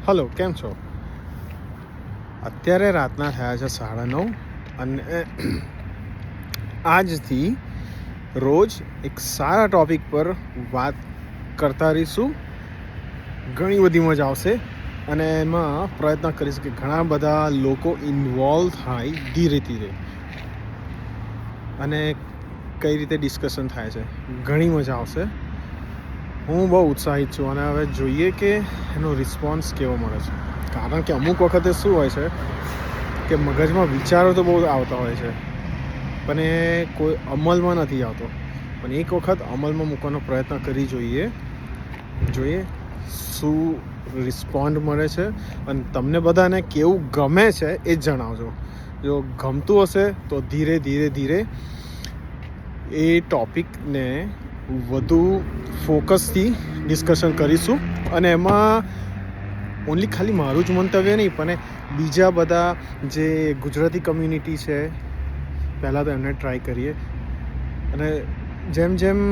Hello, કેમ છો? અત્યારે રાતના થયા છે 9:30 અને આજથી રોજ એક સારા ટૉપિક પર વાત કરતા રહીશું. ઘણી બધી મજા આવશે અને એમાં પ્રયત્ન કરીશ કે ઘણા બધા લોકો ઇન્વોલ્વ થાય ધીરે ધીરે અને કઈ રીતે ડિસ્કશન થાય છે. ઘણી મજા આવશે. હું બહુ ઉત્સાહિત છું અને હવે જોઈએ કે એનો રિસ્પોન્સ કેવો મળે છે. કારણ કે અમુક વખતે શું હોય છે કે મગજમાં વિચારો તો બહુ આવતા હોય છે પણ એ કોઈ અમલમાં નથી આવતો. પણ એક વખત અમલમાં મૂકવાનો પ્રયત્ન કરી જોઈએ શું રિસ્પોન્ડ મળે છે અને તમને બધાને કેવું ગમે છે એ જ જણાવજો. જો ગમતું હશે તો ધીરે ધીરે એ ટૉપિકને વધુ ફોકસથી ડિસ્કશન કરીશું અને એમાં ઓન્લી ખાલી મારું જ મંતવ્ય નહીં પણ બીજા બધા જે ગુજરાતી કમ્યુનિટી છે પહેલાં તો એમને ટ્રાય કરીએ અને જેમ જેમ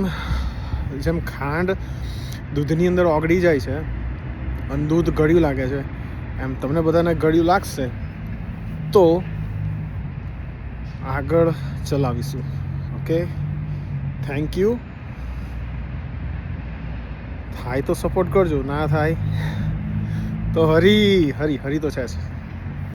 જેમ ખાંડ દૂધની અંદર ઓગળી જાય છે અને દૂધ ગળ્યું લાગે છે એમ તમને બધાને ગળ્યું લાગશે તો આગળ ચલાવીશું. Okay, thank you. થાય તો સપોર્ટ કરજો, ના થાય તો હરી તો છે જ.